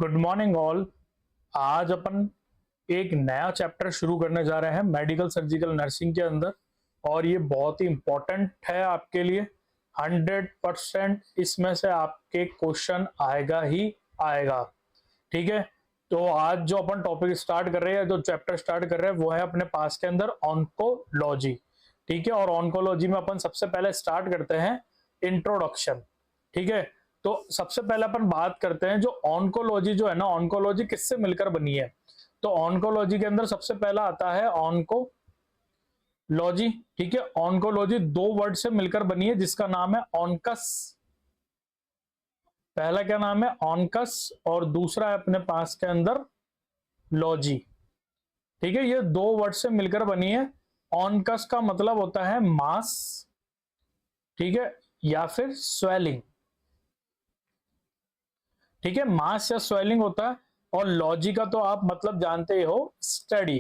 Good morning all. आज अपन एक नया चैप्टर शुरू करने जा रहे हैं मेडिकल सर्जिकल नर्सिंग के अंदर, और ये बहुत ही इंपॉर्टेंट है आपके लिए। 100% इसमें से आपके क्वेश्चन आएगा ही आएगा। ठीक है, तो आज जो अपन टॉपिक स्टार्ट कर रहे हैं, जो चैप्टर स्टार्ट कर रहे हैं, वो है अपने पास के अंदर ऑन्कोलॉजी। ठीक है, और ऑन्कोलॉजी में अपन सबसे पहले स्टार्ट करते हैं इंट्रोडक्शन। ठीक है, तो सबसे पहले अपन बात करते हैं जो ऑन्कोलॉजी जो है ना, ऑन्कोलॉजी किससे मिलकर बनी है। तो ऑन्कोलॉजी के अंदर सबसे पहला आता है ऑन्कोलॉजी। ठीक है, ऑन्कोलॉजी दो वर्ड से मिलकर बनी है जिसका नाम है ऑनकस। पहला क्या नाम है? ऑनकस, और दूसरा है अपने पास के अंदर लॉजी। ठीक है, ये दो वर्ड से मिलकर बनी है। ऑनकस का मतलब होता है मास, ठीक है, या फिर स्वेलिंग। ठीक है, मास या स्वेलिंग होता है, और लॉजी का तो आप मतलब जानते ही हो, स्टडी।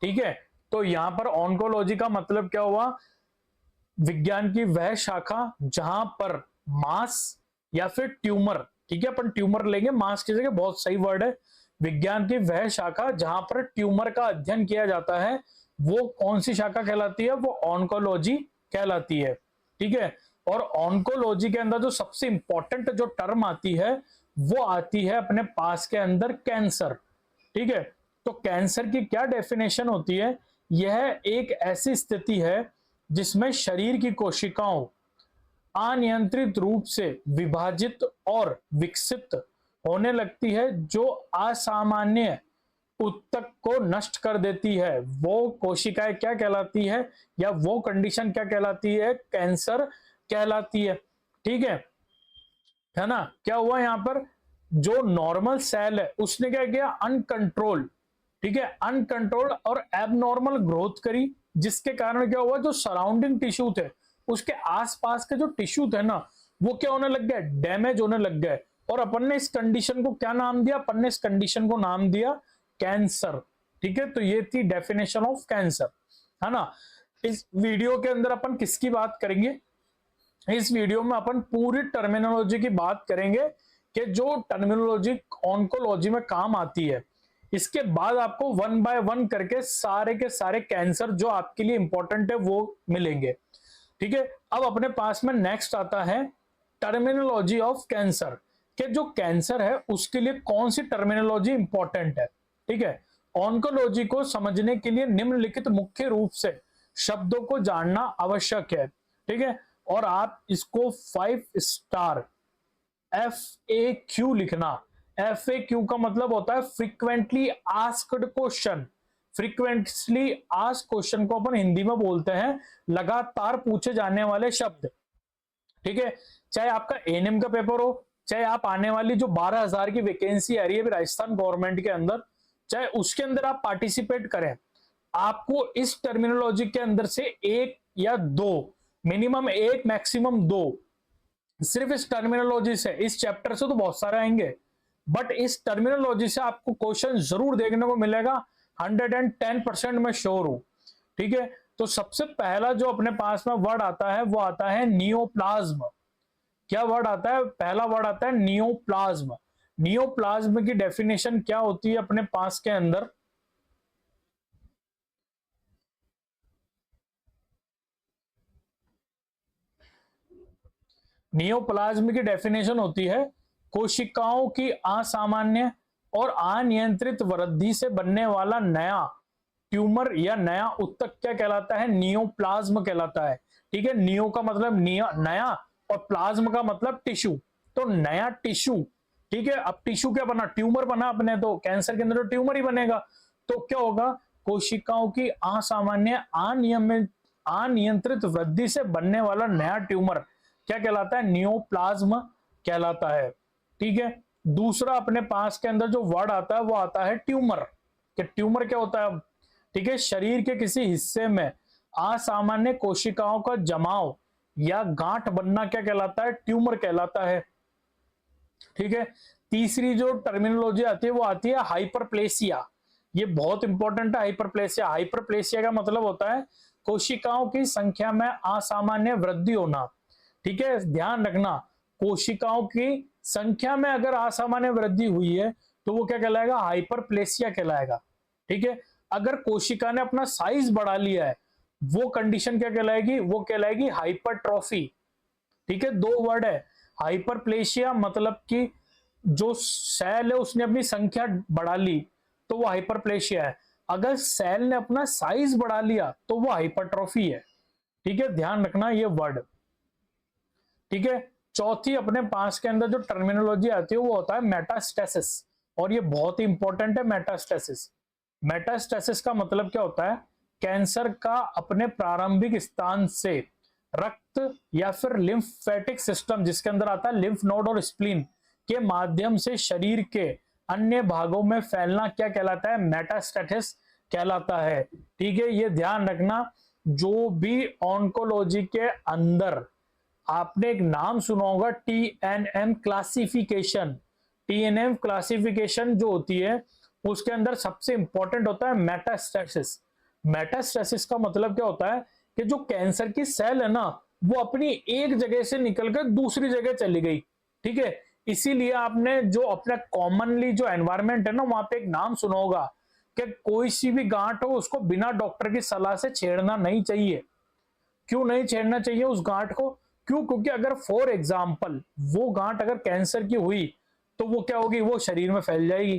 ठीक है, तो यहां पर ऑन्कोलॉजी का मतलब क्या हुआ? विज्ञान की वह शाखा जहां पर मास या फिर ट्यूमर, ठीक है, अपन ट्यूमर लेंगे, मास की जगह, बहुत सही वर्ड है। विज्ञान की वह शाखा जहां पर ट्यूमर का अध्ययन किया जाता है, वो कौन सी शाखा कहलाती है? वो ऑन्कोलॉजी कहलाती है। ठीक है, और ऑन्कोलॉजी के अंदर जो सबसे इंपॉर्टेंट जो टर्म आती है, वो आती है अपने पास के अंदर कैंसर। ठीक है, तो कैंसर की क्या डेफिनेशन होती है? यह एक ऐसी स्थिति है जिसमें शरीर की कोशिकाओं अनियंत्रित रूप से विभाजित और विकसित होने लगती है, जो असामान्य ऊतक को नष्ट कर देती है। वो कोशिकाएं क्या कहलाती है, या वो कंडीशन क्या कहलाती है? कैंसर कहलाती है। ठीक है ना? क्या हुआ यहां पर? जो नॉर्मल सेल है उसने क्या किया? अनकंट्रोल, ठीक है, अनकंट्रोल और एबनॉर्मल ग्रोथ करी, जिसके कारण क्या हुआ? जो सराउंडिंग टिश्यू थे, उसके आसपास के जो टिश्यू थे ना, वो क्या होने लग गए? डैमेज होने लग गए। और अपन ने इस कंडीशन को क्या नाम दिया? अपन ने इस कंडीशन को नाम दिया कैंसर। ठीक है, तो ये थी डेफिनेशन ऑफ कैंसर, है ना। इस वीडियो के अंदर अपन किसकी बात करेंगे? इस वीडियो में अपन पूरी टर्मिनोलॉजी की बात करेंगे कि जो टर्मिनोलॉजी ऑन्कोलॉजी में काम आती है। इसके बाद आपको वन बाय वन करके सारे के सारे कैंसर जो आपके लिए इंपॉर्टेंट है वो मिलेंगे। ठीक है, अब अपने पास में नेक्स्ट आता है टर्मिनोलॉजी ऑफ कैंसर, कि जो कैंसर है उसके लिए कौन सी टर्मिनोलॉजी इंपॉर्टेंट है। ठीक है, ऑन्कोलॉजी को समझने के लिए निम्नलिखित मुख्य रूप से शब्दों को जानना आवश्यक है। ठीक है, और आप इसको 5 स्टार FAQ लिखना। FAQ का मतलब होता है frequently asked question. Frequently asked question को अपन हिंदी में बोलते हैं लगातार पूछे जाने वाले शब्द। ठीक है, चाहे आपका एएनएम का पेपर हो, चाहे आप आने वाली जो 12,000 की वैकेंसी आ रही है राजस्थान गवर्नमेंट के अंदर, चाहे उसके अंदर आप पार्टिसिपेट करें, आपको इस टर्मिनोलॉजी के अंदर से एक या दो, मिनिमम एक मैक्सिमम दो, सिर्फ इस टर्मिनोलॉजी से, इस चैप्टर से तो बहुत सारे आएंगे, बट इस टर्मिनोलॉजी से आपको क्वेश्चन जरूर देखने को मिलेगा। 110% मैं श्योर हूं। ठीक है, तो सबसे पहला जो अपने पास में वर्ड आता है वो आता है नियोप्लाज्म। क्या वर्ड आता है? पहला वर्ड आता है नियोप्लाज्म। नियोप्लाज्म की डेफिनेशन क्या होती है अपने पास के अंदर? नियोप्लाज्म की डेफिनेशन होती है कोशिकाओं की असामान्य और अनियंत्रित वृद्धि से बनने वाला नया ट्यूमर या नया ऊतक क्या कहलाता है? नियोप्लाज्म कहलाता है। ठीक है, नियो का मतलब नया, और प्लाज्म का मतलब टिश्यू, तो नया टिश्यू। ठीक है, अब टिश्यू क्या बना? ट्यूमर बना अपने, तो कैंसर के अंदर तो ट्यूमर ही बनेगा। तो क्या होगा? कोशिकाओं की असामान्य अनियंत्रित वृद्धि से बनने वाला नया ट्यूमर क्या कहलाता है? नियोप्लाज्म कहलाता है। ठीक है, दूसरा अपने पास के अंदर जो वर्ड आता है वो आता है ट्यूमर। कि ट्यूमर क्या होता है? ठीक है, शरीर के किसी हिस्से में असामान्य कोशिकाओं का जमाव या गांठ बनना क्या कहलाता है? ट्यूमर कहलाता है। ठीक है, तीसरी जो टर्मिनोलॉजी आती है वो आती है हाइपरप्लेसिया। ये बहुत इंपॉर्टेंट है हाइपरप्लेसिया। हाइपरप्लेसिया का मतलब होता है कोशिकाओं की संख्या में असामान्य वृद्धि होना। ठीक है, ध्यान रखना, कोशिकाओं की संख्या में अगर असामान्य वृद्धि हुई है तो वो क्या कहलाएगा, हाइपरप्लेसिया कहलाएगा। ठीक है, अगर कोशिका ने अपना साइज बढ़ा लिया है, वो कंडीशन क्या कहलाएगी, वो कहलाएगी हाइपरट्रॉफी। ठीक है, दो वर्ड है, हाइपरप्लेशिया मतलब कि जो सेल है उसने अपनी संख्या बढ़ा ली तो वो हाइपरप्लेशिया है, अगर सेल ने अपना साइज बढ़ा लिया तो वो हाइपरट्रॉफी है। ठीक है, ध्यान रखना ये वर्ड। ठीक है, चौथी अपने पास के अंदर जो टर्मिनोलॉजी आती है वो होता है मेटास्टेसिस, और ये बहुत ही इंपॉर्टेंट है मेटास्टेसिस। मेटास्टेसिस का मतलब क्या होता है, कैंसर का अपने प्रारंभिक स्थान से रक्त या फिर लिम्फेटिक सिस्टम जिसके अंदर आता है लिम्फ नोड और स्प्लीन के माध्यम से शरीर के अन्य भागों में फैलना क्या कहलाता है, मेटास्टेसिस कहलाता है। ठीक है, ये ध्यान रखना, जो भी ऑन्कोलॉजी के अंदर आपने एक नाम सुना होगा टीएनएम क्लासिफिकेशन, टीएनएम क्लासिफिकेशन जो होती है उसके अंदर सबसे इंपॉर्टेंट होता है मेटास्टेसिस। मेटास्टेसिस का मतलब क्या होता है कि जो कैंसर की सेल है ना वो अपनी एक जगह से निकलकर दूसरी जगह चली गई। ठीक है, इसीलिए आपने जो अपना कॉमनली जो एनवायरमेंट है ना वहां पे एक नाम सुना होगा कि कोई सी भी गांठ हो उसको बिना डॉक्टर की सलाह से छेड़ना नहीं चाहिए। क्यों नहीं छेड़ना चाहिए उस गांठ को, क्यों, क्योंकि अगर फॉर एग्जाम्पल वो गांठ अगर कैंसर की हुई तो वो क्या होगी, वो शरीर में फैल जाएगी।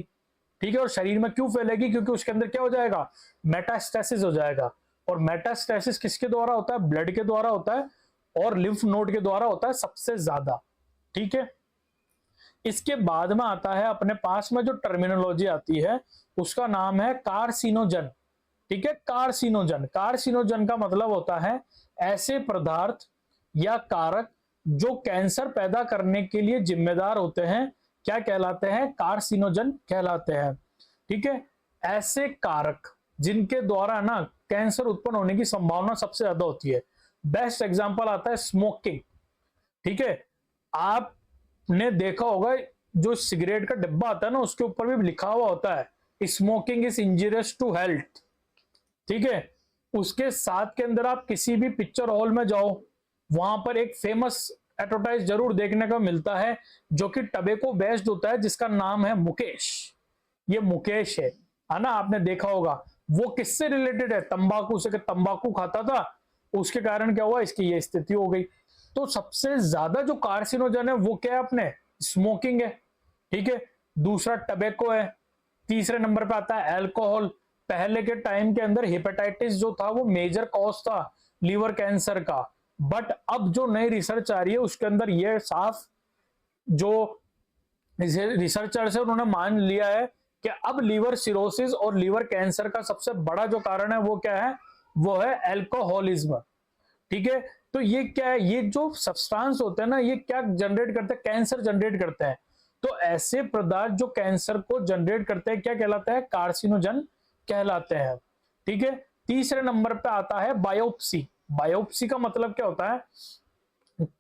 ठीक है, और शरीर में क्यों फैलेगी, क्योंकि उसके अंदर क्या हो जाएगा, मेटास्टेसिस हो जाएगा। और मेटास्टेसिस किसके द्वारा होता है, ब्लड के द्वारा होता है और लिम्फ नोड के द्वारा होता है सबसे ज्यादा। ठीक है, इसके बाद में आता है अपने पास में जो टर्मिनोलॉजी आती है उसका नाम है कार्सिनोजन। ठीक है, कार्सिनोजन, कार्सिनोजन का मतलब होता है ऐसे पदार्थ या कारक जो कैंसर पैदा करने के लिए जिम्मेदार होते हैं, क्या कहलाते हैं, कार्सिनोजन कहलाते हैं। ठीक है, ऐसे कारक जिनके द्वारा ना कैंसर उत्पन्न होने की संभावना सबसे ज्यादा होती है। बेस्ट एग्जांपल आता है स्मोकिंग। ठीक है, आपने देखा होगा जो सिगरेट का डिब्बा आता है ना उसके ऊपर भी लिखा हुआ होता है smoking is injurious to health. ठीक है, उसके साथ के अंदर आप किसी भी पिक्चर हॉल में जाओ वहां पर एक फेमस एडवर्टाइज जरूर देखने को मिलता है जो कि टबेको बेस्ड होता है जिसका नाम है मुकेश। ये मुकेश है ना, आपने देखा होगा। वो किससे रिलेटेड है, तंबाकू से, कि तंबाकू खाता था उसके कारण क्या हुआ, इसकी ये स्थिति हो गई। तो सबसे ज्यादा जो कार्सिनोजन है वो क्या है, अपने स्मोकिंग है। ठीक है, दूसरा टबेको है, तीसरे नंबर पे आता है अल्कोहल। पहले के टाइम के अंदर हेपेटाइटिस जो था वो मेजर कॉज था लीवर कैंसर का, बट अब जो नई रिसर्च आ रही है उसके अंदर ये साफ जो रिसर्चर्स है उन्होंने मान लिया है कि अब लीवर सिरोसिस और लीवर कैंसर का सबसे बड़ा जो कारण है वो क्या है, वो है अल्कोहलिज्म। ठीक है, तो ये क्या है, ये जो सब्सटेंस होते हैं ना ये क्या जनरेट करते हैं, कैंसर जनरेट करते हैं। तो ऐसे पदार्थ जो कैंसर को जनरेट करते हैं क्या कहलाते हैं, कार्सिनोजन कहलाते हैं। ठीक है, तीसरे नंबर पे आता है बायोप्सी। बायोप्सी का मतलब क्या होता है,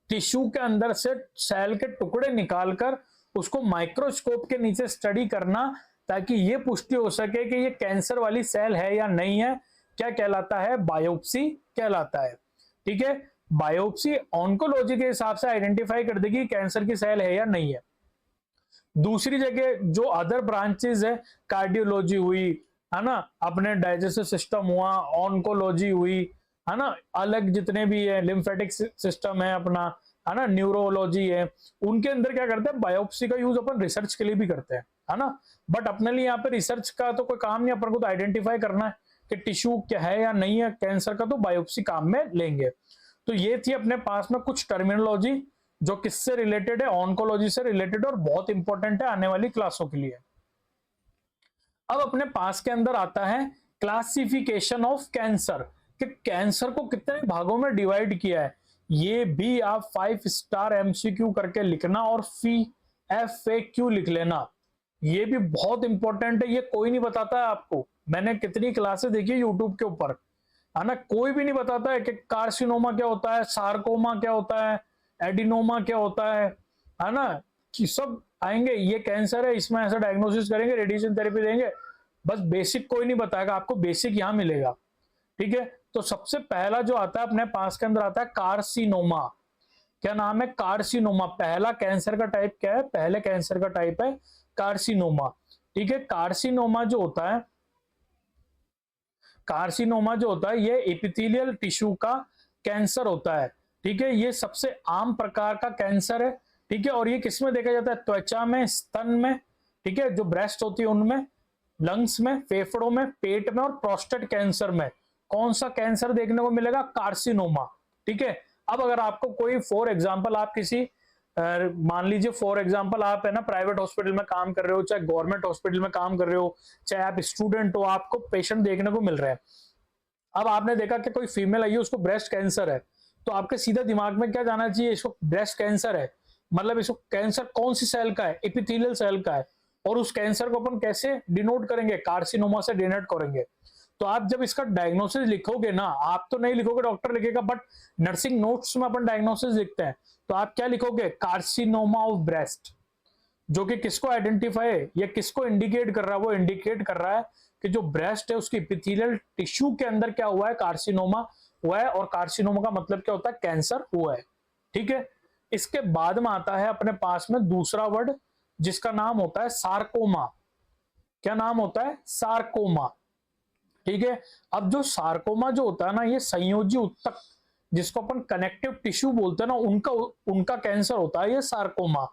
टिश्यू के अंदर से सेल के टुकड़े निकालकर उसको माइक्रोस्कोप के नीचे स्टडी करना ताकि ये पुष्टि हो सके कि ये कैंसर वाली सेल है या नहीं है, क्या कहलाता है, बायोप्सी कहलाता है। ठीक है, बायोप्सी ऑन्कोलॉजी के हिसाब से आइडेंटिफाई कर देगी कैंसर की सेल है या नहीं है। दूसरी जगह जो अदर ब्रांचेस है, कार्डियोलॉजी हुई है ना, अपने डाइजेस्टिव सिस्टम हुआ, ऑन्कोलॉजी हुई है ना, अलग जितने भी है, लिम्फेटिक सिस्टम है अपना, है ना, न्यूरोलॉजी है, उनके अंदर क्या करते हैं, बायोप्सी का यूज अपन रिसर्च के लिए भी करते हैं, है ना। बट अपने लिए यहाँ पे रिसर्च का तो कोई काम नहीं, अपन को तो आइडेंटिफाई करना है कि टिश्यू क्या है या नहीं है कैंसर का, तो बायोप्सी काम में लेंगे। तो ये थी अपने पास में कुछ टर्मिनोलॉजी जो किससे रिलेटेड है, ऑन्कोलॉजी से रिलेटेड, और बहुत इंपॉर्टेंट है आने वाली क्लासों के लिए। अब अपने पास के अंदर आता है क्लासिफिकेशन ऑफ कैंसर, कि कैंसर को कितने भागों में डिवाइड किया है। ये भी आप 5 स्टार MCQ करके लिखना और FAQ लिख लेना, ये भी बहुत इंपॉर्टेंट है। ये कोई नहीं बताता है आपको, मैंने कितनी क्लासेस देखी यूट्यूब के ऊपर, है ना, कोई भी नहीं बताता है कि कार्सिनोमा क्या होता है, सार्कोमा क्या होता है, एडिनोमा क्या होता है ना, कि सब आएंगे ये कैंसर है, इसमें ऐसा डायग्नोसिस करेंगे, रेडिएशन थेरेपी देंगे, बस बेसिक कोई नहीं बताएगा आपको, बेसिक यहां मिलेगा। ठीक है, तो सबसे पहला जो आता है अपने पास के अंदर आता है कार्सिनोमा। क्या नाम है, कार्सिनोमा। पहला कैंसर का टाइप क्या है, पहले कैंसर का टाइप है कार्सिनोमा। ठीक है। कार्सिनोमा जो होता है, कार्सिनोमा जो होता है ये एपिथेलियल टिश्यू का कैंसर होता है। ठीक है, ये सबसे आम प्रकार का कैंसर है। ठीक है, और ये किसमें देखा जाता है? त्वचा में, स्तन में, ठीक है, जो ब्रेस्ट होती है उनमें, लंग्स में, फेफड़ों में, पेट में और प्रोस्टेट कैंसर में कौन सा कैंसर देखने को मिलेगा? कार्सिनोमा। ठीक है, अब अगर आपको कोई फॉर एग्जांपल आप किसी मान लीजिए फॉर एग्जांपल आप है ना प्राइवेट हॉस्पिटल में काम कर रहे हो, चाहे गवर्नमेंट हॉस्पिटल में काम कर रहे हो, चाहे आप स्टूडेंट हो, आपको पेशेंट देखने को मिल रहा है। अब आपने देखा कि कोई फीमेल आई है, उसको ब्रेस्ट कैंसर है, तो आपके सीधा दिमाग में क्या जाना चाहिए? इसको ब्रेस्ट कैंसर है, मतलब इसको कैंसर कौन सी सेल का है? एपिथेलियल सेल का है। और उस कैंसर को अपन कैसे डिनोट करेंगे? कार्सिनोमा से डिनोट करेंगे। तो आप जब इसका डायग्नोसिस लिखोगे ना, आप तो नहीं लिखोगे, डॉक्टर लिखेगा, बट नर्सिंग नोट्स में अपन डायग्नोसिस लिखते हैं, तो आप क्या लिखोगे? Carcinoma of breast. जो कि किसको आइडेंटिफाई या किसको इंडिकेट कर रहा है? वो इंडिकेट कर रहा है कि जो ब्रेस्ट है उसकी एपिथेलियल टिश्यू के अंदर क्या हुआ है? कार्सिनोमा हुआ है। और कार्सिनोमा का मतलब क्या होता है? कैंसर हुआ है। ठीक है, इसके बाद में आता है अपने पास में दूसरा वर्ड जिसका नाम होता है सार्कोमा। क्या नाम होता है? सार्कोमा। ठीक है, अब जो सार्कोमा जो होता है ना, ये संयोजी उत्तक जिसको अपन कनेक्टिव टिश्यू बोलते हैं ना, उनका उनका कैंसर होता है ये सार्कोमा।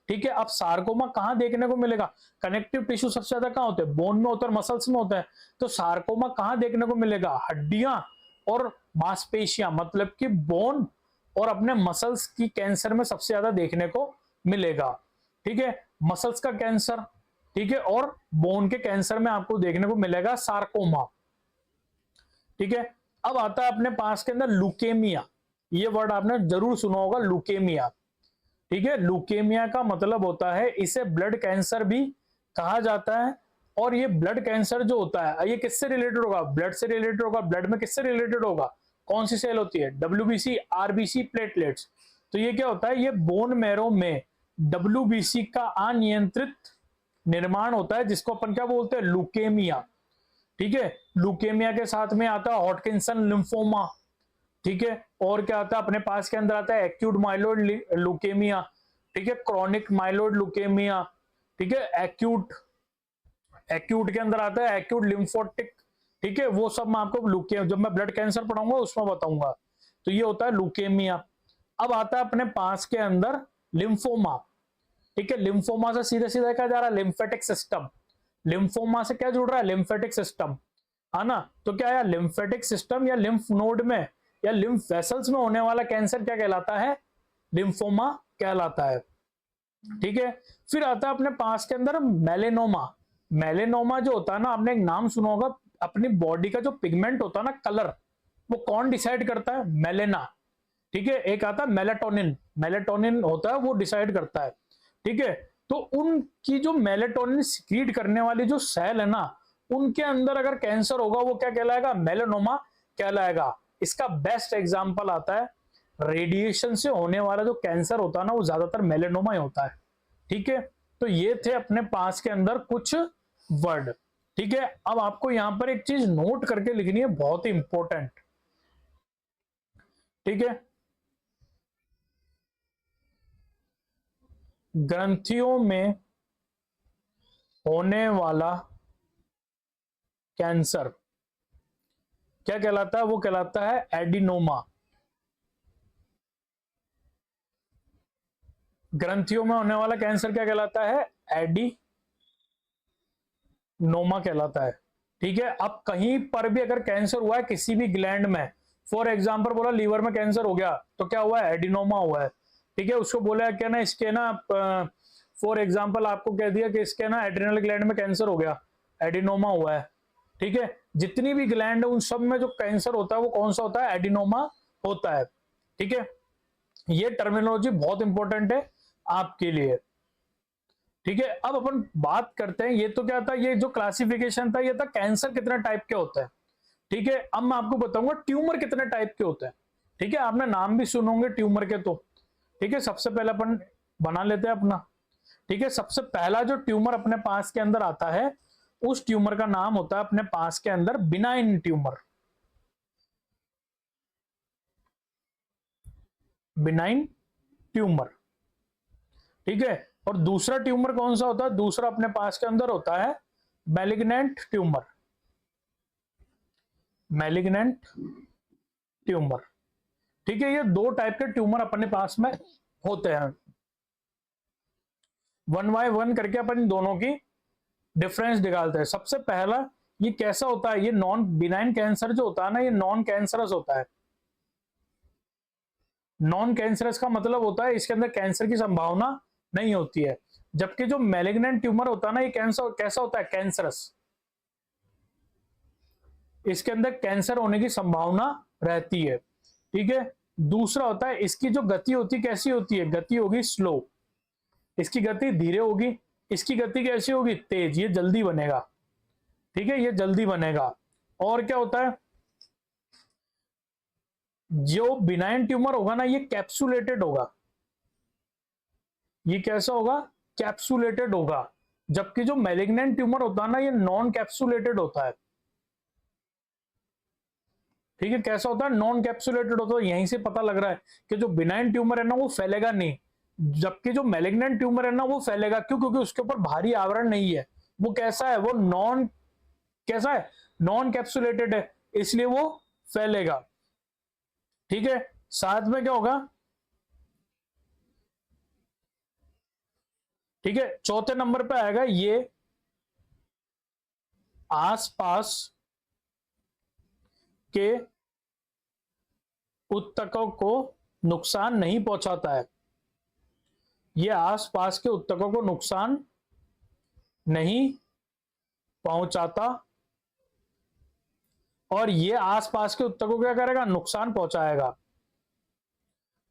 ठीक है, अब सार्कोमा कहां देखने को मिलेगा? कनेक्टिव टिश्यू सबसे ज्यादा कहां होते हैं? बोन में होता है और मसल्स में होता है। तो सार्कोमा कहां देखने को मिलेगा? हड्डियां और मांसपेशियां, मतलब कि बोन और अपने मसल्स की कैंसर में सबसे ज्यादा देखने को मिलेगा। ठीक है, मसल्स का कैंसर, ठीक है, और बोन के कैंसर में आपको देखने को मिलेगा सार्कोमा। ठीक है, अब आता है अपने पास के अंदर लुकेमिया। ये वर्ड आपने जरूर सुना होगा, लुकेमिया। ठीक है, लुकेमिया का मतलब होता है, इसे ब्लड कैंसर भी कहा जाता है। और ये ब्लड कैंसर जो होता है, ये किससे रिलेटेड होगा? ब्लड से रिलेटेड होगा। ब्लड में किससे रिलेटेड होगा? कौन सी सेल होती है? WBC, RBC, platelets. तो ये क्या होता है? ये बोन मैरो में डब्ल्यूबीसी का अनियंत्रित निर्माण होता है, जिसको अपन क्या बोलते हैं? लुकेमिया। ठीक है, लुकेमिया के साथ में आता है हॉटकिंसन लिम्फोमा। ठीक है, और क्या आता है अपने पास के अंदर? आता है एक्यूट माइलोइड लुकेमिया। ठीक है, क्रॉनिक माइलोइड लुकेमिया। ठीक है, एक्यूट, एक्यूट के अंदर आता है एक्यूट लिम्फोटिक। ठीक है, वो सब मैं आपको लुकेमिया जब मैं ब्लड कैंसर पढ़ाऊंगा उसमें बताऊंगा। तो ये होता है लुकेमिया। अब आता है अपने पास के अंदर लिम्फोमा। ठीक है, लिम्फोमा से सीधे सीधे क्या जा रहा है? Lymphatic system. लिम्फोमा से क्या जुड़ रहा है? लिम्फेटिक सिस्टम, है ना? तो क्या है? लिम्फेटिक सिस्टम या लिम्फ नोड में या लिम्फ वेसल्स में होने वाला कैंसर क्या कहलाता है? लिम्फोमा कहलाता है। ठीक है, फिर आता है अपने पास के अंदर मेलेनोमा। मेलेनोमा जो होता है ना, आपने एक नाम सुना होगा, अपनी बॉडी का जो पिगमेंट होता है ना, कलर, वो कौन डिसाइड करता है? मेलेना। ठीक है, एक आता है मेलेटोनिन, मेलेटोनिन होता है वो डिसाइड करता है। ठीक है, तो उनकी जो मेलेटोनिन सिक्रीट करने वाली जो सेल है ना, उनके अंदर अगर कैंसर होगा वो क्या कहलाएगा? मेलेनोमा कहलाएगा। इसका बेस्ट एग्जांपल आता है, रेडिएशन से होने वाला जो कैंसर होता है ना, वो ज्यादातर मेलेनोमा ही होता है। ठीक है, तो ये थे अपने पास के अंदर कुछ वर्ड। ठीक है, अब आपको यहां पर एक चीज नोट करके लिखनी है, बहुत ही इंपॉर्टेंट। ठीक है, ग्रंथियों में होने वाला कैंसर क्या कहलाता है? वो कहलाता है एडिनोमा। ग्रंथियों में होने वाला कैंसर क्या कहलाता है? एडिनोमा कहलाता है। ठीक है, अब कहीं पर भी अगर कैंसर हुआ है किसी भी ग्लैंड में, फॉर एग्जांपल बोला लीवर में कैंसर हो गया, तो क्या हुआ है? एडिनोमा हुआ है। ठीक है, उसको बोला क्या ना, इसके ना फॉर एग्जांपल आपको कह दिया कि इसके ना एड्रिनल ग्लैंड में कैंसर हो गया, एडिनोमा हुआ है। ठीक है, जितनी भी ग्लैंड है उन सब में जो कैंसर होता है वो कौन सा होता है? एडिनोमा होता है। ठीक है, ये टर्मिनोलॉजी बहुत इंपॉर्टेंट है आपके लिए। ठीक है, अब अपन बात करते हैं, ये तो क्या था, ये जो क्लासिफिकेशन था ये था कैंसर कितने टाइप के होते हैं। ठीक है, अब मैं आपको बताऊंगा ट्यूमर कितने टाइप के होते हैं। ठीक है, आपने नाम भी सुनोगे ट्यूमर के तो। ठीक है, सबसे पहले अपन बना लेते हैं अपना। ठीक है, सबसे पहला जो ट्यूमर अपने पास के अंदर आता है, उस ट्यूमर का नाम होता है अपने पास के अंदर बिनाइन ट्यूमर। Benign tumour. ठीक है, और दूसरा ट्यूमर कौन सा होता है? दूसरा अपने पास के अंदर होता है मैलिग्नेंट ट्यूमर। मैलिग्नेंट ट्यूमर, ठीक है। ये दो टाइप के ट्यूमर अपने पास में होते हैं। वन बाय वन करके अपन दोनों की डिफरेंस निकालते हैं। सबसे पहला ये कैसा होता है? ये नॉन बिनाइन कैंसर जो होता है ना, ये नॉन कैंसरस होता है। नॉन कैंसरस का मतलब होता है इसके अंदर कैंसर की संभावना नहीं होती है। जबकि जो मैलिग्नेंट ट्यूमर होता है ना, ये कैंसर कैसा होता है? कैंसरस। इसके अंदर कैंसर होने की संभावना रहती है, ठीक है। दूसरा होता है इसकी जो गति होती कैसी होती है? गति होगी स्लो, इसकी गति धीरे होगी। इसकी गति कैसी होगी? तेज, ये जल्दी बनेगा, ठीक है, ये जल्दी बनेगा। और क्या होता है? जो बिनाइन ट्यूमर होगा ना, ये कैप्सुलेटेड होगा। ये कैसा होगा? कैप्सुलेटेड होगा। जबकि जो मैलिग्नेंट ट्यूमर होता है ना, ये नॉन कैप्सुलेटेड होता है, ठीक है। कैसा होता है? नॉन कैप्सुलेटेड होता है। यहीं से पता लग रहा है कि जो बिनाइन ट्यूमर है ना, वो फैलेगा नहीं, जबकि जो मैलिग्नेंट ट्यूमर है ना, वो फैलेगा। क्यों? क्योंकि उसके ऊपर भारी आवरण नहीं है। वो कैसा है? वो नॉन कैसा है? नॉन कैप्सुलेटेड है, इसलिए वो फैलेगा, ठीक है। साथ में क्या होगा? ठीक है, चौथे नंबर पे आएगा ये आसपास के उत्तकों को नुकसान नहीं पहुंचाता है। ये आसपास के उत्तकों को नुकसान नहीं पहुंचाता, और ये आसपास के उत्तकों को क्या करेगा? नुकसान पहुंचाएगा,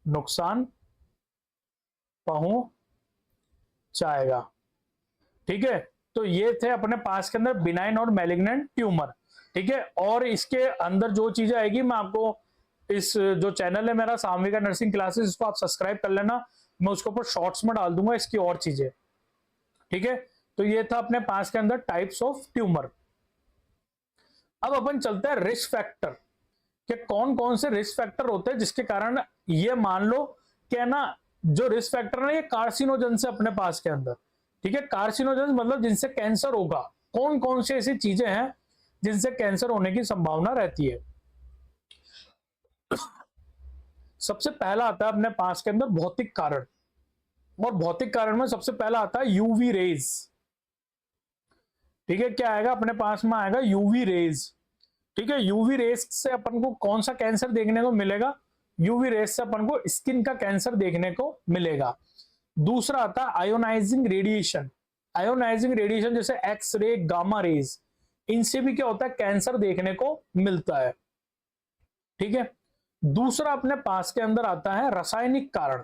नुकसान पहुंचाएगा, ठीक है। तो ये थे अपने पास के अंदर बिनाइन और मैलिग्नेंट ट्यूमर, ठीक है। और इसके अंदर जो चीजें आएगी, मैं आपको इस जो चैनल है मेरा सामविका नर्सिंग क्लासेस, इसको आप सब्सक्राइब कर लेना, मैं उसके ऊपर शॉर्ट्स में डाल दूंगा इसकी और चीजें, ठीक है। तो ये था अपने पास के अंदर टाइप्स ऑफ ट्यूमर। अब अपन चलते हैं रिस्क फैक्टर, कि कौन कौन से रिस्क फैक्टर होते हैं जिसके कारण ये मान लो कि ना, जो रिस्क फैक्टर है ये कार्सिनोजन से अपने पास के अंदर, ठीक है। कार्सिनोजन मतलब जिनसे कैंसर होगा। कौन कौन सी ऐसी चीजें हैं जिनसे कैंसर होने की संभावना रहती है? सबसे पहला आता है अपने पास के अंदर भौतिक कारण, और भौतिक कारण में सबसे पहला आता है यूवी रेज, ठीक है। क्या आएगा अपने पास में? आएगा यूवी रेज, ठीक है। यूवी रेज से अपन को कौन सा कैंसर देखने को मिलेगा? यूवी रेज से अपन को स्किन का कैंसर देखने को मिलेगा। दूसरा आता है आयोनाइजिंग रेडिएशन। आयोनाइजिंग रेडिएशन जैसे एक्स रे, गामा रेज, इनसे भी क्या होता है? कैंसर देखने को मिलता है, ठीक है। दूसरा अपने पास के अंदर आता है रासायनिक कारण,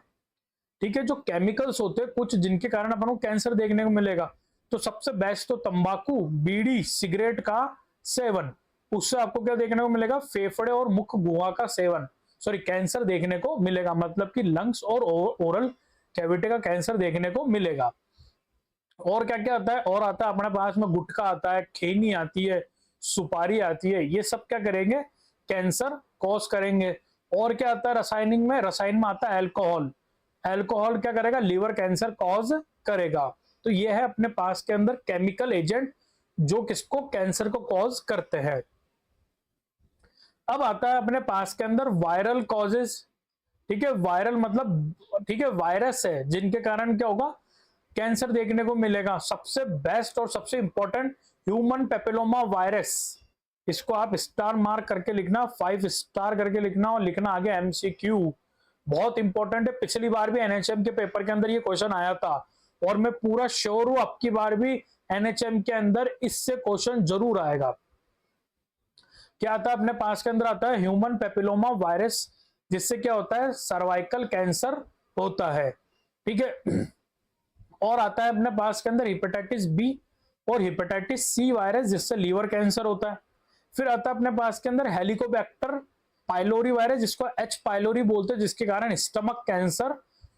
ठीक है। जो केमिकल्स होते हैं कुछ जिनके कारण अपन को कैंसर देखने को मिलेगा। तो सबसे बेस्ट तो तंबाकू, बीड़ी, सिगरेट का सेवन, उससे आपको क्या देखने को मिलेगा? फेफड़े और मुख गुहा का सेवन, सॉरी कैंसर देखने को मिलेगा, मतलब कि लंग्स और ओरल कैविटी का कैंसर देखने को मिलेगा। और क्या क्या आता है? और आता है अपने पास में गुटखा आता है, खैनी आती है, सुपारी आती है, ये सब क्या करेंगे? कैंसर कॉज करेंगे। और क्या आता है रासायनिक में? रसायन में आता है अल्कोहल। अल्कोहल क्या करेगा? लीवर कैंसर कॉज करेगा। तो ये है अपने पास के अंदर केमिकल एजेंट जो किसको? कैंसर को कॉज करते हैं। अब आता है अपने पास के अंदर वायरल कॉजेस, ठीक है। वायरल मतलब, ठीक है, वायरस है जिनके कारण क्या होगा? कैंसर देखने को मिलेगा। सबसे बेस्ट और सबसे इंपॉर्टेंट ह्यूमन पेपिलोमा वायरस, इसको आप स्टार मार्क करके लिखना, 5 स्टार करके लिखना, और लिखना आगे एमसीक्यू, बहुत इंपॉर्टेंट है। पिछली बार भी एनएचएम के पेपर के अंदर ये क्वेश्चन आया था, और मैं पूरा श्योर हूं अब की बार भी एनएचएम के अंदर इससे क्वेश्चन जरूर आएगा। क्या आता है अपने पास के अंदर? आता है ह्यूमन पेपिलोमा वायरस, जिससे क्या होता है? सर्वाइकल कैंसर होता है, ठीक है। और आता है अपने पास के अंदर हेपेटाइटिस बी और हेपेटाइटिस सी वायरस, जिससे लीवर कैंसर होता है। फिर आता है अपने पास के अंदर हेलिकोबैक्टर पाइलोरी वायरस, जिसको एच पाइलोरी बोलते हैं, जिसके कारण स्टमक कैंसर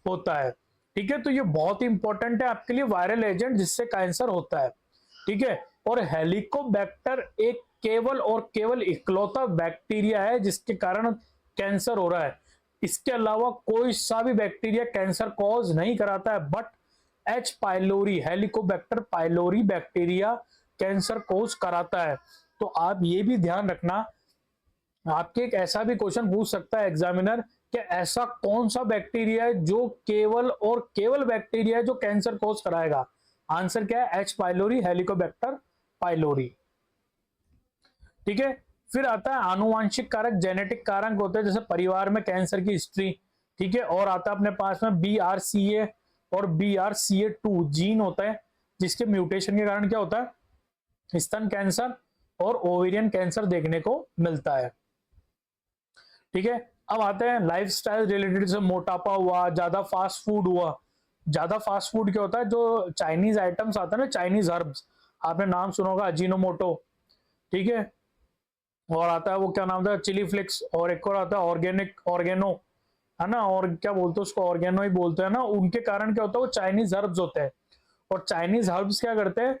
होता है, ठीक है। तो ये बहुत इंपॉर्टेंट है आपके लिए, वायरल एजेंट जिससे कैंसर होता है, ठीक है। और हेलिकोबैक्टर एक केवल और केवल इकलौता बैक्टीरिया है जिसके कारण कैंसर हो रहा है। इसके अलावा कोई सा भी बैक्टीरिया कैंसर कॉज नहीं कराता है, but H pylori, Helicobacter pylori bacteria cancer cause कराता है। तो आप ये भी ध्यान रखना, आपके एक ऐसा भी क्वेश्चन पूछ सकता है एग्जामिनर कि ऐसा कौन सा बैक्टीरिया है जो केवल और केवल बैक्टीरिया है जो कैंसर कोज कराएगा। आंसर क्या है? H pylori, Helicobacter pylori. ठीक है, फिर आता है आनुवांशिक कारक, जेनेटिक कारक होते हैं जैसे परिवार में कैंसर की हिस्ट्री। ठीक है, और आता है अपने पास में BRCA और BRCA2 जीन होता है जिसके म्यूटेशन के कारण क्या होता है? स्तन कैंसर और ओवेरियन कैंसर देखने को मिलता है। ठीक है, अब आते हैं लाइफस्टाइल रिलेटेड, से मोटापा हुआ, ज्यादा फास्ट फूड हुआ। ज्यादा फास्ट फूड क्या होता है? जो चाइनीज आइटम्स आता है ना, चाइनीज हर्ब्स, आपने नाम सुना होगा अजीनोमोटो। ठीक है, और आता है वो क्या नाम था, चिली फ्लेक्स, और एक और आता है ऑर्गेनिक, ऑर्गेनो, है ना, और क्या बोलते हैं उसको, ऑर्गेनो ही बोलते हैं ना। उनके कारण क्या होता है? वो चाइनीज हर्ब्स होते हैं, और चाइनीज हर्ब्स क्या करते हैं?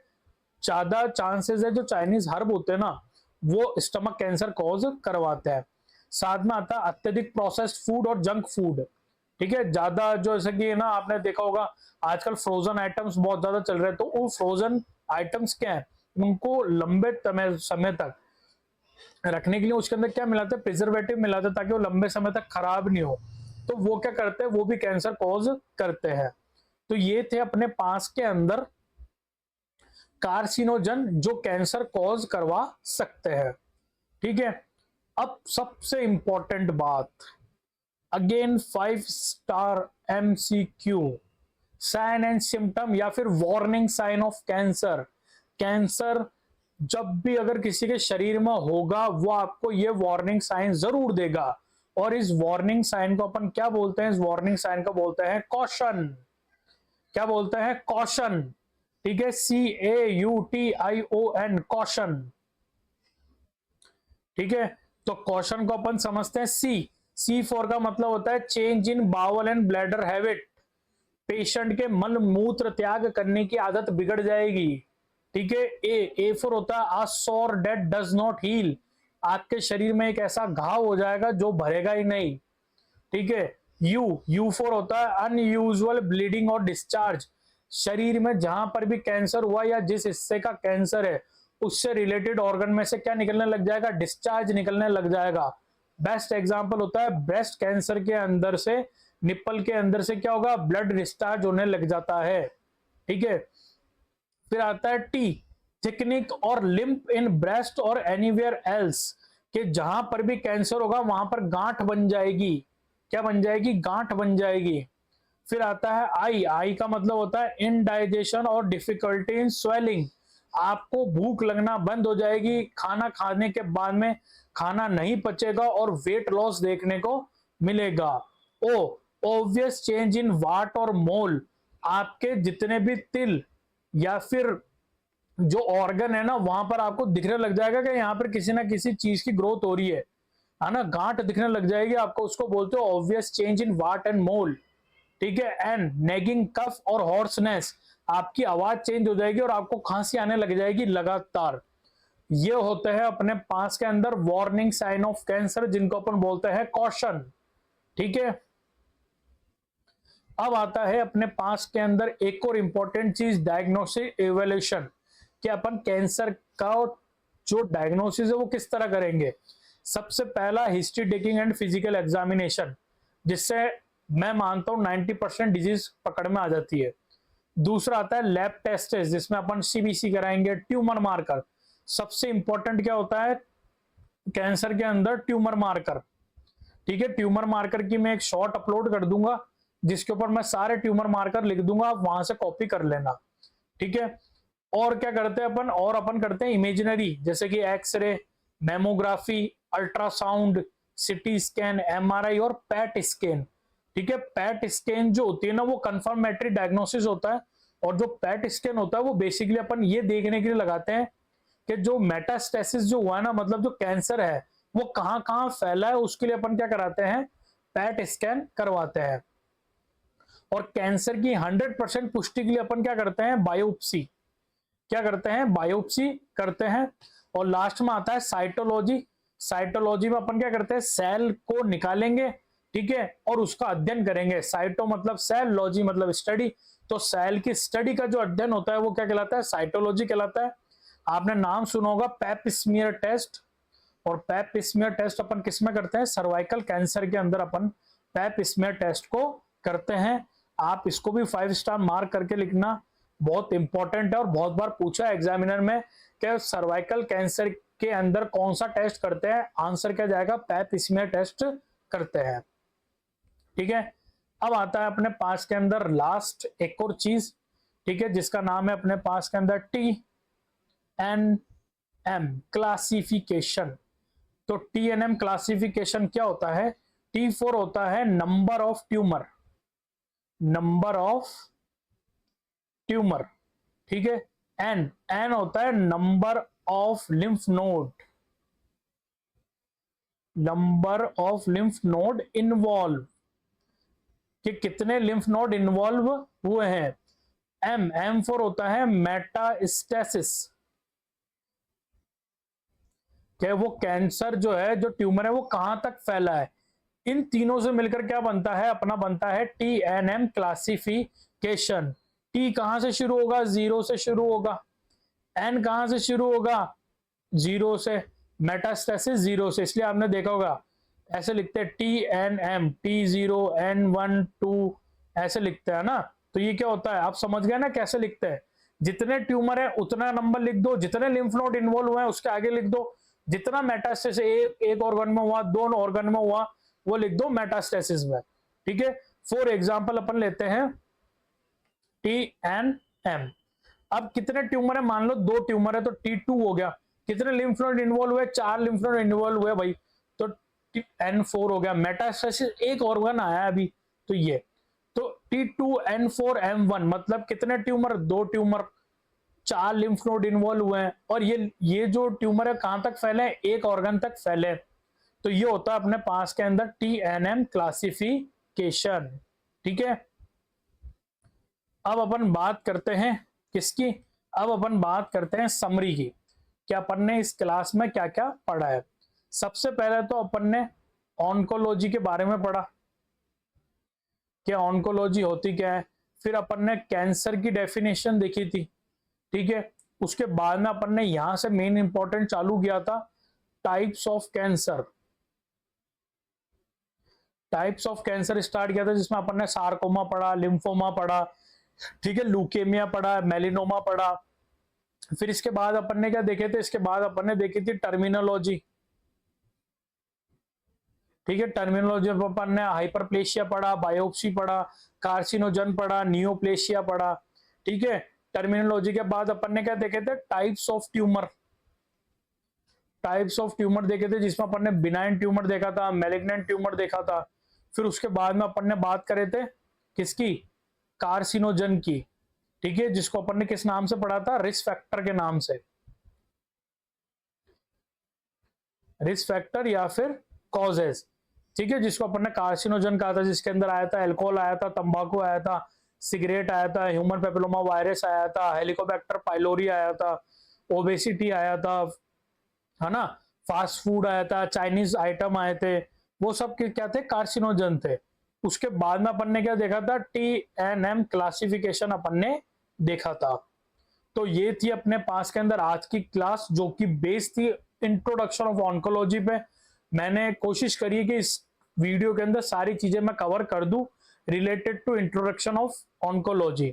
ज्यादा चांसेस है जो चाइनीज हर्ब होते हैं ना वो स्टमक कैंसर कॉज करवाते हैं। साथ में आता है अत्यधिक प्रोसेस्ड फूड और जंक फूड। ठीक है, ज्यादा जो जैसे कि ना आपने देखा होगा आजकल फ्रोजन आइटम्स बहुत ज्यादा चल रहे हैं, तो वो फ्रोजन आइटम्स क्या है? उनको लंबे समय तक रखने के लिए उसके अंदर क्या मिलाते हैं? प्रिजर्वेटिव मिलाते हैं ताकि वो लंबे समय तक खराब नहीं हो। तो वो क्या करते हैं? वो भी कैंसर कॉज करते हैं। तो ये थे अपने पास के अंदर कार्सिनोजन जो कैंसर कॉज करवा सकते हैं। ठीक है, अब सबसे इंपॉर्टेंट बात, again 5 star MCQ, sign and symptom या फिर warning sign of cancer. Cancer जब भी अगर किसी के शरीर में होगा वो आपको ये वार्निंग साइन जरूर देगा, और इस वार्निंग साइन को अपन क्या बोलते हैं? इस वार्निंग साइन को बोलते हैं कॉशन। क्या बोलते हैं? कॉशन। ठीक है, CAUTION, कॉशन। ठीक है, तो कॉशन को अपन समझते हैं C फॉर का मतलब होता है change in bowel and bladder habit, patient के मल मूत्र त्याग करने की आदत बिगड़ जाएगी। ठीक है, ए फॉर होता है आ सोर डेट डज नॉट हील, आपके शरीर में एक ऐसा घाव हो जाएगा जो भरेगा ही नहीं। ठीक है, यू फॉर होता है अनयूजुअल ब्लीडिंग और डिस्चार्ज, शरीर में जहां पर भी कैंसर हुआ या जिस हिस्से का कैंसर है उससे रिलेटेड ऑर्गन में से क्या निकलने लग जाएगा? डिस्चार्ज निकलने लग जाएगा। बेस्ट एग्जांपल होता है ब्रेस्ट कैंसर के अंदर से, निप्पल के अंदर से क्या होगा? ब्लड डिस्चार्ज होने लग जाता है। ठीक है, फिर आता है T, थिकनिंग और लिम्प इन ब्रेस्ट और एनीवेयर एल्स, कि जहां पर भी कैंसर होगा वहां पर गांठ बन जाएगी। क्या बन जाएगी? गांठ बन जाएगी। फिर आता है आई का मतलब होता है इनडाइजेशन और डिफिकल्टी इन स्वेलिंग, आपको भूख लगना बंद हो जाएगी, खाना खाने के बाद में खाना नहीं पचेगा और वेट लॉस देखने को मिलेगा। ओ ऑब्वियस चेंज इन वाट और मोल, आपके जितने भी तिल या फिर जो ऑर्गन है ना वहां पर आपको दिखने लग जाएगा कि यहाँ पर किसी ना किसी चीज की ग्रोथ हो रही है ना, गांठ दिखने लग जाएगी आपको, उसको बोलते हो obvious change in wart and mole. ठीक है, एंड नेगिंग कफ और हॉर्सनेस, आपकी आवाज चेंज हो जाएगी और आपको खांसी आने लग जाएगी लगातार। ये होते हैं अपने पास के अंदर वार्निंग साइन ऑफ कैंसर जिनको अपन बोलते हैं कॉशन। ठीक है, अब आता है अपने पास के अंदर एक और इंपॉर्टेंट चीज, डायग्नोसिस इवैल्यूएशन, कि अपन कैंसर का जो डायग्नोसिस है वो किस तरह करेंगे। सबसे पहला history taking and physical examination, जिससे मैं मानता हूं 90% डिजीज पकड़ में आ जाती है। दूसरा आता है लैब टेस्ट, जिसमें अपन CBC कराएंगे, ट्यूमर मार्कर। सबसे इंपॉर्टेंट क्या होता है कैंसर के अंदर? Tumour marker. ठीक है, ट्यूमर मार्कर की मैं एक शॉर्ट अपलोड कर दूंगा जिसके ऊपर मैं सारे ट्यूमर मार्कर लिख दूंगा, आप वहां से कॉपी कर लेना। ठीक है, और क्या करते हैं अपन? और अपन करते हैं इमेजिनरी, जैसे कि x-ray, mammography, ultrasound, CT scan, MRI और पैट स्कैन। ठीक है, पैट स्कैन जो होती है ना वो कंफर्मेटरी डायग्नोसिस होता है, और जो पैट स्कैन होता है वो बेसिकली अपन ये देखने के लिए लगाते हैं कि जो मेटास्टेसिस जो हुआ है ना, मतलब जो कैंसर है वो कहां कहां फैला है, उसके लिए अपन क्या कराते हैं? पैट स्कैन करवाते हैं। और कैंसर की 100% पुष्टि के लिए अपन क्या करते हैं? बायोप्सी। क्या करते हैं? बायोप्सी करते हैं। और लास्ट में आता है साइटोलॉजी। साइटोलॉजी में अपन क्या करते हैं? सेल को निकालेंगे, ठीक है, और उसका अध्ययन करेंगे। साइटो मतलब सेल, लॉजी मतलब स्टडी, तो सेल की स्टडी का जो अध्ययन होता है वो क्या कहलाता है, साइटोलॉजी कहलाता है। आपने नाम सुना होगा पैप स्मीयर टेस्ट, और पैप स्मीयर टेस्ट अपन किस में करते हैं, सर्वाइकल कैंसर के अंदर अपन पैप स्मीयर टेस्ट को करते हैं। आप इसको भी 5 स्टार मार्क करके लिखना, बहुत इंपॉर्टेंट है और बहुत बार पूछा है एग्जामिनर में कि सर्वाइकल कैंसर के अंदर कौन सा टेस्ट करते हैं, आंसर क्या जाएगा, पैप स्मीयर टेस्ट करते हैं। ठीक है, अब आता है अपने पास के अंदर लास्ट एक और चीज, ठीक है, जिसका नाम है अपने पास के अंदर TNM क्लासिफिकेशन। तो TNM क्लासिफिकेशन क्या होता है, T4 होता है number of tumour, number of tumour, ठीक है, N होता है number of lymph node, number of lymph node involve, कि कितने लिम्फ नोड इन्वॉल्व हुए हैं। M4 होता है मेटास्टेसिस, कि वो कैंसर जो है, जो ट्यूमर है वो कहां तक फैला है। इन तीनों से मिलकर क्या बनता है, अपना बनता है TNM क्लासिफिकेशन। T कहां से शुरू होगा, 0 से शुरू होगा। N कहां से शुरू होगा, 0 से। मेटास्टेसिस 0 से, इसलिए आपने देखा होगा ऐसे लिखते हैं TNM, T0 N1 2 ऐसे लिखते हैं ना। तो ये क्या होता है, आप समझ गए ना कैसे लिखते हैं। जितने ट्यूमर है उतना नंबर लिख दो, जितने लिम्फ नोड इन्वॉल्व हुए हैं उसके आगे लिख दो, जितना मेटास्टेसिस एक ऑर्गन में हुआ, 2 ऑर्गन में हुआ, वो लिख दो मेटास्टेसिस में। ठीक है, फॉर एग्जाम्पल अपन लेते हैं TNM। अब कितने ट्यूमर है, मान लो 2 ट्यूमर है तो T2 हो गया। कितने लिम्फ नोड इन्वॉल्व हुए, 4 लिम्फ नोड इन्वॉल्व हुए भाई, तो N4 हो गया। मेटास्टेसिस एक ऑर्गन आया अभी, तो ये तो T2 N4 M1 मतलब कितने tumour, 2 tumour, 4 lymph node involve हुए हैं। और ये जो ट्यूमर है कहां तक फैले, एक ऑर्गन तक फैले। तो ये होता है अपने पास के अंदर TNM क्लासिफिकेशन। ठीक है, अब अपन बात करते हैं किसकी, अब अपन बात करते हैं समरी की, कि अपन ने इस क्लास में क्या क्या पढ़ा है। सबसे पहले तो अपन ने ऑन्कोलॉजी के बारे में पढ़ा, क्या ऑन्कोलॉजी होती क्या है। फिर अपन ने कैंसर की डेफिनेशन देखी थी, ठीक है। उसके बाद में अपन ने यहां से मेन इंपॉर्टेंट चालू किया था, types of cancer, types of cancer start किया था, जिसमें अपन ने सार्कोमा पढ़ा, लिम्फोमा पढ़ा, ठीक है, ल्यूकेमिया पढ़ा, मेलिनोमा पढ़ा। फिर इसके बाद अपन ने क्या देखे थे, इसके बाद अपन ने देखी थी टर्मिनोलॉजी, ठीक है। टर्मिनोलॉजी अपन ने हाइपरप्लेशिया पढ़ा, बायोप्सी पढ़ा, कार्सिनोजन पढ़ा, नियोप्लेशिया पढ़ा, ठीक है। टर्मिनोलॉजी के बाद अपन ने क्या देखे थे, types of tumour, types of tumour देखे थे, जिसमें अपन ने बिनाइन ट्यूमर देखा था, मैलिग्नेंट ट्यूमर देखा था। फिर उसके बाद में अपन ने बात करे थे किसकी, कार्सिनोजन की, ठीक है, जिसको अपन ने किस नाम से पढ़ा था, रिस्क फैक्टर के नाम से, रिस्क फैक्टर या फिर कॉजेस, ठीक है, जिसको अपन ने कार्सिनोजन कहा था, जिसके अंदर आया था अल्कोहल, आया था तंबाकू, आया था सिगरेट, आया था ह्यूमन पेपिलोमा वायरस, आया था हेलिकोबैक्टर पाइलोरी, आया था ओबेसिटी, आया था, है ना, फास्ट फूड आया था, चाइनीज आइटम आए थे, वो सब के क्या थे, कार्सिनोजन थे। उसके बाद में अपन ने क्या देखा था, TNM क्लासिफिकेशन अपन ने देखा था। तो ये थी अपने पास के अंदर आज की क्लास, जो कि बेस थी इंट्रोडक्शन ऑफ ऑन्कोलॉजी पे। मैंने कोशिश करी है कि इस वीडियो के अंदर सारी चीजें मैं कवर कर दूं related to introduction of oncology.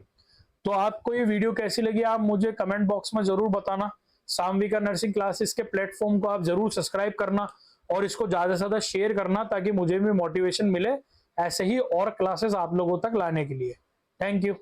तो आपको ये वीडियो कैसी लगी, आप मुझे कमेंट बॉक्स में जरूर बताना। सामविका नर्सिंग क्लासेस के प्लेटफॉर्म को आप जरूर सब्सक्राइब करना और इसको ज्यादा से ज्यादा शेयर करना, ताकि मुझे भी मोटिवेशन मिले ऐसे ही और क्लासेस आप लोगों तक लाने के लिए। Thank you.